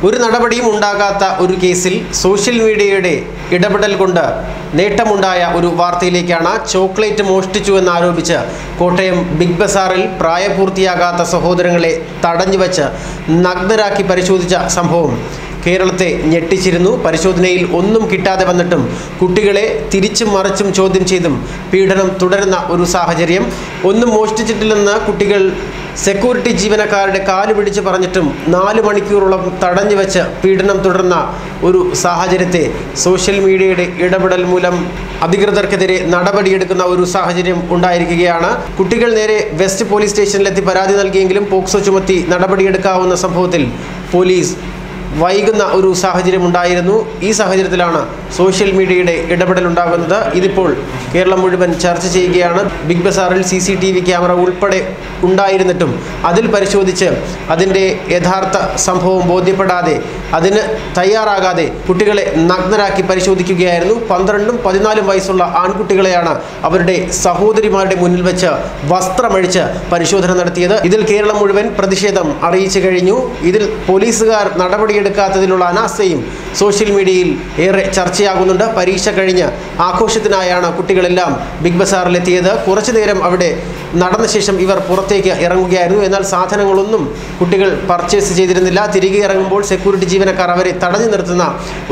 ഒരു നടപടിയും ഉണ്ടാകാത്ത ഒരു കേസിൽ സോഷ്യൽ മീഡിയയുടെ ഇടപെടൽ കൊണ്ട് നേട്ടമുണ്ടായ ഒരു വാർത്തയിലേക്കാണ്. ചോക്ലേറ്റ് മോഷ്ടിച്ചു എന്നാരോപിച്ച് കോട്ടയം ബിഗ് ബസാറിൽ പ്രായപൂർത്തിയാകാത്ത സഹോദരങ്ങളെ തടഞ്ഞുവച്ച് നഗ്നരാക്കി പരിശോധിച്ച സംഭവം കേരളത്തെ ഞെട്ടിച്ചിരുന്നു. പരിശോധനയിൽ ഒന്നും കിട്ടാതെ വന്നിട്ടും കുട്ടികളെ തിരിച്ചും മറിച്ചും ചോദ്യം ചെയ്തും പീഡനം തുടരുന്ന ഒരു സാഹചര്യം. ഒന്നും മോഷ്ടിച്ചിട്ടില്ലെന്ന് കുട്ടികൾ സെക്യൂരിറ്റി ജീവനക്കാരുടെ കാല് പിടിച്ച് പറഞ്ഞിട്ടും 4 മണിക്കൂറോളം തടഞ്ഞു വെച്ച് പീഡനം തുടർന്ന ഒരു സാഹചര്യത്തെ സോഷ്യൽ മീഡിയയുടെ ഇടപെടൽ മൂലം അധികൃതർക്കെതിരെ നടപടിയെടുക്കുന്ന ഒരു സാഹചര്യം ഉണ്ടായിരിക്കുകയാണ്. കുട്ടികൾ നേരെ വെസ്റ്റ് പോലീസ് സ്റ്റേഷനിലെത്തി പരാതി നൽകിയെങ്കിലും പോക്സോ ചുമത്തി നടപടിയെടുക്കാവുന്ന സംഭവത്തിൽ പോലീസ് വൈകുന്ന ഒരു സാഹചര്യം ഉണ്ടായിരുന്നു. ഈ സാഹചര്യത്തിലാണ് സോഷ്യൽ മീഡിയയുടെ ഇടപെടൽ ഉണ്ടാകുന്നത്. ഇതിപ്പോൾ കേരളം മുഴുവൻ ചർച്ച ചെയ്യുകയാണ്. ബിഗ് ബസാറിൽ CCTV ക്യാമറ ഉൾപ്പെടെ ഉണ്ടായിരുന്നിട്ടും അതിൽ പരിശോധിച്ച് അതിൻ്റെ യഥാർത്ഥ സംഭവം ബോധ്യപ്പെടാതെ അതിന് തയ്യാറാകാതെ കുട്ടികളെ നഗ്നരാക്കി പരിശോധിക്കുകയായിരുന്നു. 12ഉം 14ഉം വയസ്സുള്ള ആൺകുട്ടികളെയാണ് അവരുടെ സഹോദരിമാരുടെ മുന്നിൽ വെച്ച് വസ്ത്രമഴിച്ച് പരിശോധന നടത്തിയത്. ഇതിൽ കേരളം മുഴുവൻ പ്രതിഷേധം അറിയിച്ചു കഴിഞ്ഞു. ഇതിൽ പോലീസുകാർ നടപടിയെടുക്കാത്തതിലുള്ള അനാസ്ഥയും സോഷ്യൽ മീഡിയയിൽ ഏറെ ചർച്ചയാകുന്നുണ്ട്. പരീക്ഷ കഴിഞ്ഞ് ആഘോഷത്തിനായാണ് കുട്ടികളെല്ലാം ബിഗ് ബസാറിലെത്തിയത്. കുറച്ചു നേരം അവിടെ നടന്ന ശേഷം ഇവർ പുറത്തേക്ക് ഇറങ്ങുകയായിരുന്നു. എന്നാൽ സാധനങ്ങളൊന്നും കുട്ടികൾ പർച്ചേസ് ചെയ്തിരുന്നില്ല. തിരികെ ഇറങ്ങുമ്പോൾ സെക്യൂരിറ്റി ജീവനക്കാർ അവരെ തടഞ്ഞു നിർത്തുന്ന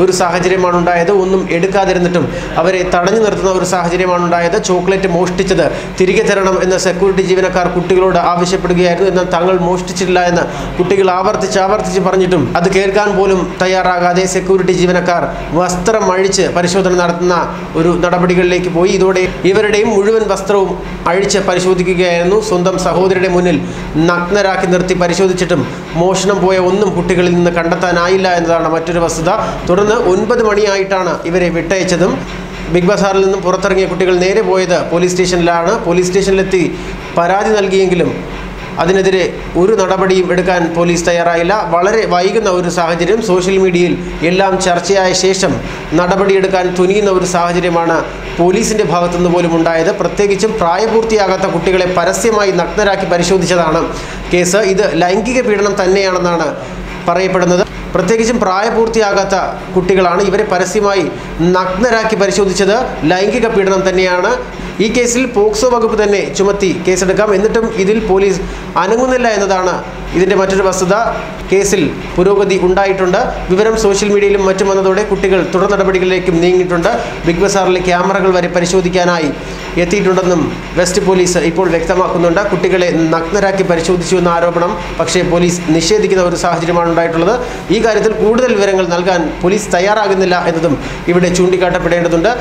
ഒരു സാഹചര്യമാണ് ഉണ്ടായത്. ഒന്നും എടുക്കാതിരുന്നിട്ടും അവരെ തടഞ്ഞു നിർത്തുന്ന ഒരു സാഹചര്യമാണ് ഉണ്ടായത്. ചോക്ലേറ്റ് മോഷ്ടിച്ചത് തിരികെ തരണം എന്ന് സെക്യൂരിറ്റി ജീവനക്കാർ കുട്ടികളോട് ആവശ്യപ്പെടുകയായിരുന്നു. എന്നാൽ തങ്ങൾ മോഷ്ടിച്ചിട്ടില്ല എന്ന് കുട്ടികൾ ആവർത്തിച്ച് പറഞ്ഞിട്ടും അത് കേൾക്കാൻ പോലും തയ്യാറാകാതെ സെക്യൂരിറ്റി ജീവനക്കാർ വസ്ത്രം അഴിച്ച് പരിശോധന നടത്തുന്ന ഒരു നടപടികളിലേക്ക് പോയി. ഇതോടെ ഇവരുടെയും മുഴുവൻ വസ്ത്രവും അഴിച്ച് പരിശോധിക്കുകയായിരുന്നു. സ്വന്തം സഹോദരിയുടെ മുന്നിൽ നഗ്നരാക്കി നിർത്തി പരിശോധിച്ചിട്ടും മോഷണം പോയ ഒന്നും കുട്ടികളിൽ നിന്ന് കണ്ടെത്താനായില്ല എന്നതാണ് മറ്റൊരു വസ്തുത. തുടർന്ന് 9 മണിയായിട്ടാണ് ഇവരെ വിട്ടയച്ചതും. ബിഗ് ബസാറിൽ നിന്നും പുറത്തിറങ്ങിയ കുട്ടികൾ നേരെ പോയത് പോലീസ് സ്റ്റേഷനിലാണ്. പോലീസ് സ്റ്റേഷനിലെത്തി പരാതി നൽകിയെങ്കിലും അതിനെതിരെ ഒരു നടപടിയും എടുക്കാൻ പോലീസ് തയ്യാറായില്ല. വളരെ വൈകുന്ന ഒരു സാഹചര്യം. സോഷ്യൽ മീഡിയയിൽ എല്ലാം ചർച്ചയായ ശേഷം നടപടിയെടുക്കാൻ തുനിയുന്ന ഒരു സാഹചര്യമാണ് പോലീസിൻ്റെ ഭാഗത്തുനിന്ന് പോലും ഉണ്ടായത്. പ്രത്യേകിച്ചും പ്രായപൂർത്തിയാകാത്ത കുട്ടികളെ പരസ്യമായി നഗ്നരാക്കി പരിശോധിച്ചതാണ് കേസ്. ഇത് ലൈംഗിക പീഡനം തന്നെയാണെന്നാണ് പറയപ്പെടുന്നത്. പ്രത്യേകിച്ചും പ്രായപൂർത്തിയാകാത്ത കുട്ടികളാണ്. ഇവരെ പരസ്യമായി നഗ്നരാക്കി പരിശോധിച്ചത് ലൈംഗിക പീഡനം തന്നെയാണ്. ഈ കേസിൽ പോക്സോ വകുപ്പ് തന്നെ ചുമത്തി കേസെടുക്കാം. എന്നിട്ടും ഇതിൽ പോലീസ് അനങ്ങുന്നില്ല എന്നതാണ് ഇതിൻ്റെ മറ്റൊരു വസ്തുത. കേസിൽ പുരോഗതി ഉണ്ടായിട്ടുണ്ട്. വിവരം സോഷ്യൽ മീഡിയയിലും മറ്റും വന്നതോടെ കുട്ടികൾ തുടർ നടപടികളിലേക്കും നീങ്ങിയിട്ടുണ്ട്. ബിഗ് ബസാറിലെ ക്യാമറകൾ വരെ പരിശോധിക്കാനായി എത്തിയിട്ടുണ്ടെന്നും വെസ്റ്റ് പോലീസ് ഇപ്പോൾ വ്യക്തമാക്കുന്നുണ്ട്. കുട്ടികളെ നഗ്നരാക്കി പരിശോധിച്ചു എന്ന ആരോപണം പക്ഷേ പോലീസ് നിഷേധിക്കുന്ന ഒരു സാഹചര്യമാണ് ഉണ്ടായിട്ടുള്ളത്. ഈ കാര്യത്തിൽ കൂടുതൽ വിവരങ്ങൾ നൽകാൻ പോലീസ് തയ്യാറാകുന്നില്ല എന്നതും ഇവിടെ ചൂണ്ടിക്കാട്ടപ്പെടേണ്ടതുണ്ട്.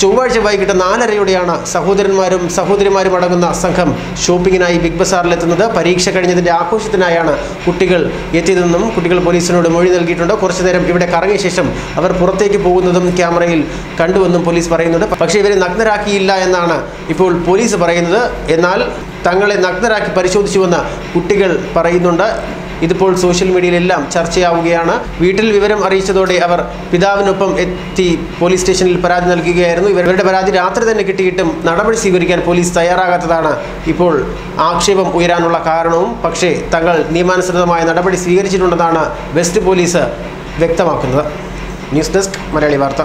ചൊവ്വാഴ്ച വൈകിട്ട് 4:30യോടെയാണ് സഹോദരന്മാരും സഹോദരിമാരും അടങ്ങുന്ന സംഘം ഷോപ്പിങ്ങിനായി ബിഗ് ബസാറിലെത്തുന്നത്. പരീക്ഷ കഴിഞ്ഞതിൻ്റെ ആഘോഷത്തിനായാണ് കുട്ടികൾ എത്തിയതെന്നും കുട്ടികൾ പോലീസിനോട് മൊഴി നൽകിയിട്ടുണ്ട്. കുറച്ചു നേരം ഇവിടെ കറങ്ങിയ ശേഷം അവർ പുറത്തേക്ക് പോകുന്നതും ക്യാമറയിൽ കണ്ടുവെന്നും പോലീസ് പറയുന്നുണ്ട്. പക്ഷേ ഇവരെ നഗ്നരാക്കിയില്ല എന്നാണ് ഇപ്പോൾ പോലീസ് പറയുന്നത്. എന്നാൽ തങ്ങളെ നഗ്നരാക്കി പരിശോധിച്ചുവെന്ന് കുട്ടികൾ പറയുന്നുണ്ട്. ഇതിപ്പോൾ സോഷ്യൽ മീഡിയയിലെല്ലാം ചർച്ചയാവുകയാണ്. വീട്ടിൽ വിവരം അറിയിച്ചതോടെ അവർ പിതാവിനൊപ്പം എത്തി പോലീസ് സ്റ്റേഷനിൽ പരാതി നൽകുകയായിരുന്നു. ഇവരുടെ പരാതി രാത്രി തന്നെ കിട്ടിയിട്ടും നടപടി സ്വീകരിക്കാൻ പോലീസ് തയ്യാറാകാത്തതാണ് ഇപ്പോൾ ആക്ഷേപം ഉയരാനുള്ള കാരണവും. പക്ഷേ തങ്ങൾ നിയമാനുസൃതമായ നടപടി സ്വീകരിച്ചിട്ടുണ്ടെന്നാണ് വെസ്റ്റ് പോലീസ് വ്യക്തമാക്കുന്നത്. ന്യൂസ് ഡെസ്ക് മലയാളി വാർത്ത.